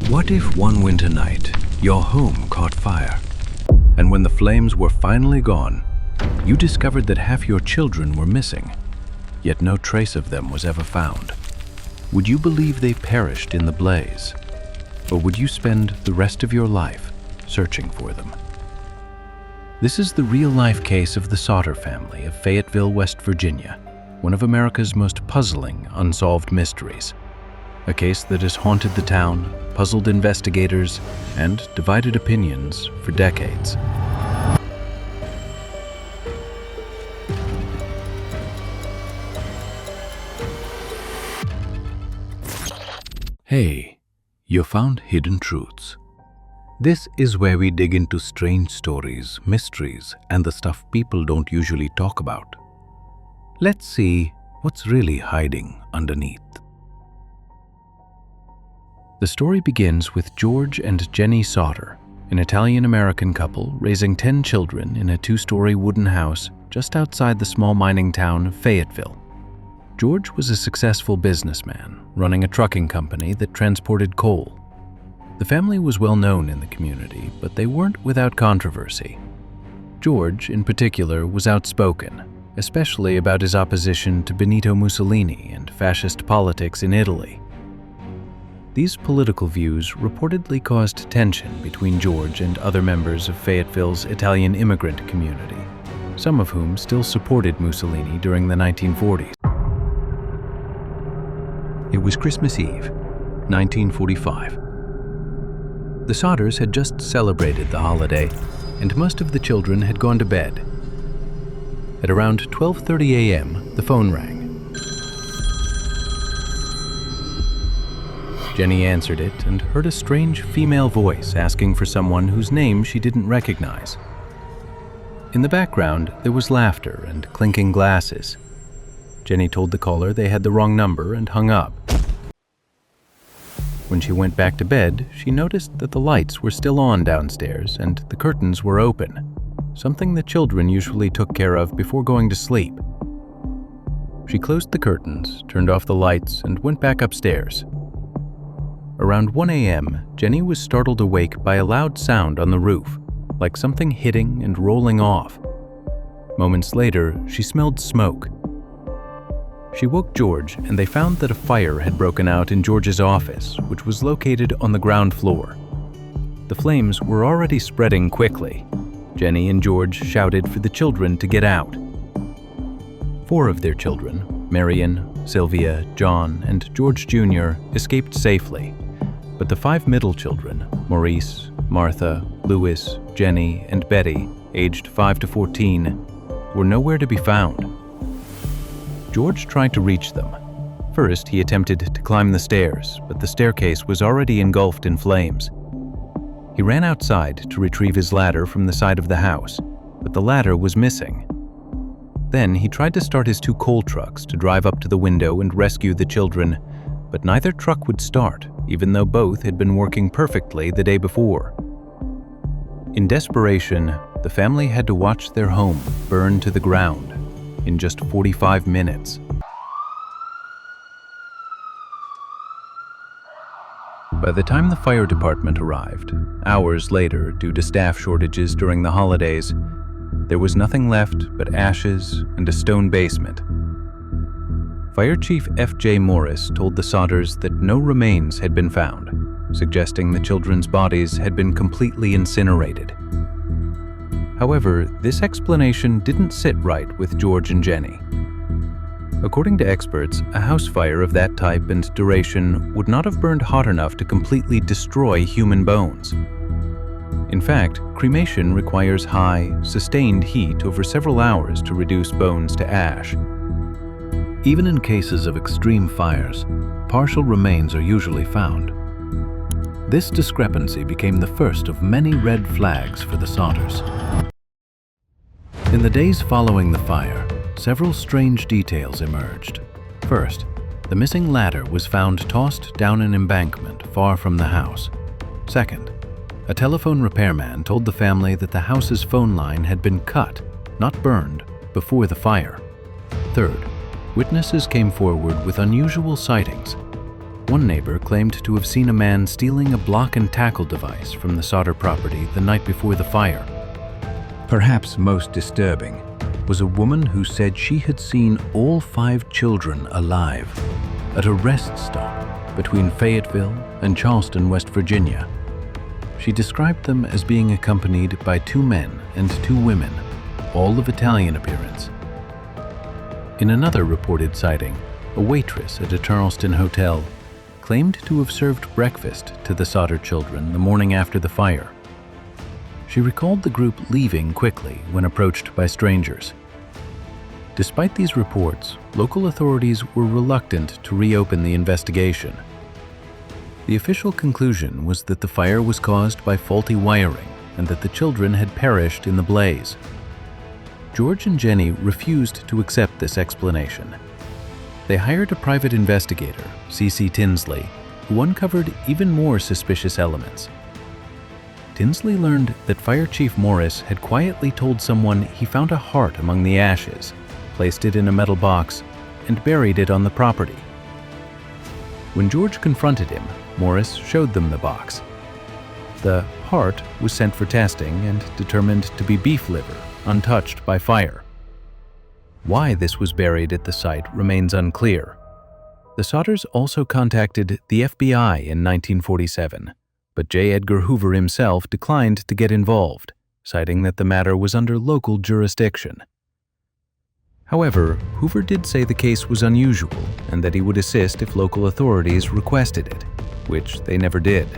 What if one winter night, your home caught fire, and when the flames were finally gone, you discovered that half your children were missing, yet no trace of them was ever found? Would you believe they perished in the blaze, or would you spend the rest of your life searching for them? This is the real-life case of the Sodder family of Fayetteville, West Virginia, one of America's most puzzling unsolved mysteries. A case that has haunted the town, puzzled investigators, and divided opinions for decades. Hey, you found Hidden Truths. This is where we dig into strange stories, mysteries, and the stuff people don't usually talk about. Let's see what's really hiding underneath. The story begins with George and Jenny Sodder, an Italian-American couple raising 10 children in a 2-story wooden house just outside the small mining town of Fayetteville. George was a successful businessman running a trucking company that transported coal. The family was well known in the community, but they weren't without controversy. George, in particular, was outspoken, especially about his opposition to Benito Mussolini and fascist politics in Italy. These political views reportedly caused tension between George and other members of Fayetteville's Italian immigrant community, some of whom still supported Mussolini during the 1940s. It was Christmas Eve, 1945. The Sodders had just celebrated the holiday, and most of the children had gone to bed. At around 12:30 a.m., the phone rang. Jenny answered it and heard a strange female voice asking for someone whose name she didn't recognize. In the background, there was laughter and clinking glasses. Jenny told the caller they had the wrong number and hung up. When she went back to bed, she noticed that the lights were still on downstairs and the curtains were open, something the children usually took care of before going to sleep. She closed the curtains, turned off the lights, and went back upstairs. Around 1 a.m., Jenny was startled awake by a loud sound on the roof, like something hitting and rolling off. Moments later, she smelled smoke. She woke George, and they found that a fire had broken out in George's office, which was located on the ground floor. The flames were already spreading quickly. Jenny and George shouted for the children to get out. 4 of their children, Marion, Sylvia, John, and George Jr., escaped safely, but the 5 middle children, Maurice, Martha, Louis, Jenny, and Betty, aged 5 to 14, were nowhere to be found. George tried to reach them. First, he attempted to climb the stairs, but the staircase was already engulfed in flames. He ran outside to retrieve his ladder from the side of the house, but the ladder was missing. Then he tried to start his 2 coal trucks to drive up to the window and rescue the children, but neither truck would start, even though both had been working perfectly the day before. In desperation, the family had to watch their home burn to the ground in just 45 minutes. By the time the fire department arrived, hours later due to staff shortages during the holidays, there was nothing left but ashes and a stone basement. Fire Chief F.J. Morris told the Sodders that no remains had been found, suggesting the children's bodies had been completely incinerated. However, this explanation didn't sit right with George and Jenny. According to experts, a house fire of that type and duration would not have burned hot enough to completely destroy human bones. In fact, cremation requires high, sustained heat over several hours to reduce bones to ash. Even in cases of extreme fires, partial remains are usually found. This discrepancy became the first of many red flags for the Sodders. In the days following the fire, several strange details emerged. First, the missing ladder was found tossed down an embankment far from the house. Second, a telephone repairman told the family that the house's phone line had been cut, not burned, before the fire. Third, witnesses came forward with unusual sightings. One neighbor claimed to have seen a man stealing a block and tackle device from the Sodder property the night before the fire. Perhaps most disturbing was a woman who said she had seen all 5 children alive at a rest stop between Fayetteville and Charleston, West Virginia. She described them as being accompanied by 2 men and 2 women, all of Italian appearance. In another reported sighting, a waitress at a Charleston hotel claimed to have served breakfast to the Sodder children the morning after the fire. She recalled the group leaving quickly when approached by strangers. Despite these reports, local authorities were reluctant to reopen the investigation. The official conclusion was that the fire was caused by faulty wiring and that the children had perished in the blaze. George and Jenny refused to accept this explanation. They hired a private investigator, C.C. Tinsley, who uncovered even more suspicious elements. Tinsley learned that Fire Chief Morris had quietly told someone he found a heart among the ashes, placed it in a metal box, and buried it on the property. When George confronted him, Morris showed them the box. The heart was sent for testing and determined to be beef liver, untouched by fire. Why this was buried at the site remains unclear. The Sodders also contacted the FBI in 1947, but J. Edgar Hoover himself declined to get involved, citing that the matter was under local jurisdiction. However, Hoover did say the case was unusual and that he would assist if local authorities requested it, which they never did.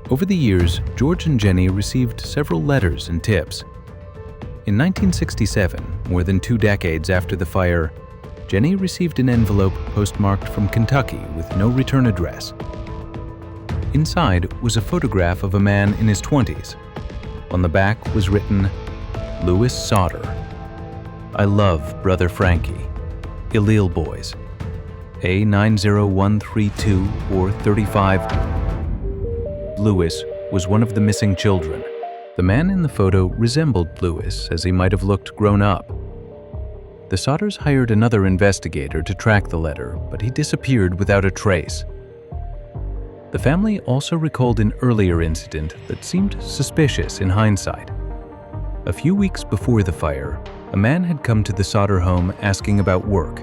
Over the years, George and Jenny received several letters and tips. In 1967, more than 2 decades after the fire, Jenny received an envelope postmarked from Kentucky with no return address. Inside was a photograph of a man in his 20s. On the back was written, "Louis Sodder. I love Brother Frankie. Illil Boys. A90132 or 35. Louis was one of the missing children. The man in the photo resembled Louis as he might have looked grown up. The Sodders hired another investigator to track the letter, but he disappeared without a trace. The family also recalled an earlier incident that seemed suspicious in hindsight. A few weeks before the fire, a man had come to the Sodder home asking about work.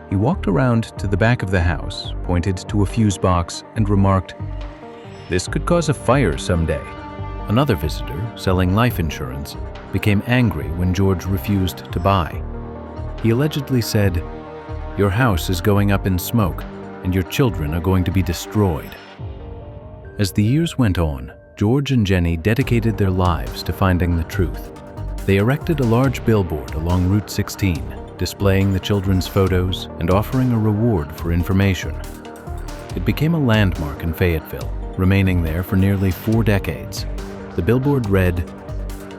He walked around to the back of the house, pointed to a fuse box, and remarked, "This could cause a fire someday." Another visitor, selling life insurance, became angry when George refused to buy. He allegedly said, "Your house is going up in smoke, and your children are going to be destroyed." As the years went on, George and Jenny dedicated their lives to finding the truth. They erected a large billboard along Route 16, displaying the children's photos and offering a reward for information. It became a landmark in Fayetteville, remaining there for nearly 4 decades. The billboard read,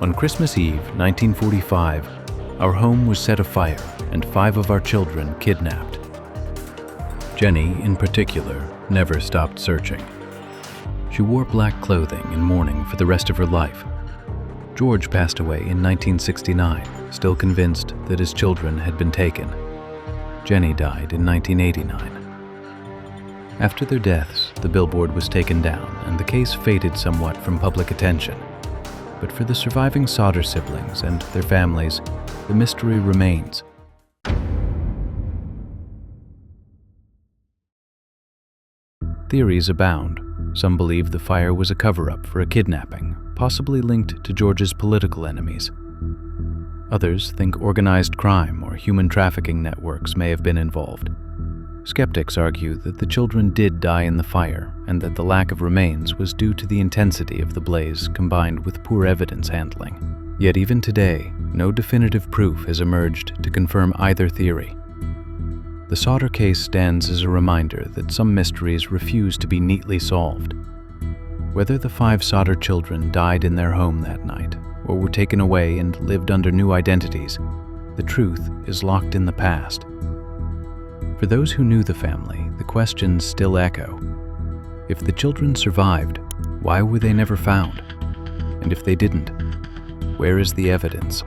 "On Christmas Eve, 1945, our home was set afire and 5 of our children kidnapped." Jenny, in particular, never stopped searching. She wore black clothing in mourning for the rest of her life. George passed away in 1969, still convinced that his children had been taken. Jenny died in 1989. After their deaths, the billboard was taken down and the case faded somewhat from public attention. But for the surviving Sodder siblings and their families, the mystery remains. Theories abound. Some believe the fire was a cover-up for a kidnapping, possibly linked to George's political enemies. Others think organized crime or human trafficking networks may have been involved. Skeptics argue that the children did die in the fire and that the lack of remains was due to the intensity of the blaze combined with poor evidence handling. Yet even today, no definitive proof has emerged to confirm either theory. The Sodder case stands as a reminder that some mysteries refuse to be neatly solved. Whether the 5 Sodder children died in their home that night or were taken away and lived under new identities, the truth is locked in the past. For those who knew the family, the questions still echo. If the children survived, why were they never found? And if they didn't, where is the evidence?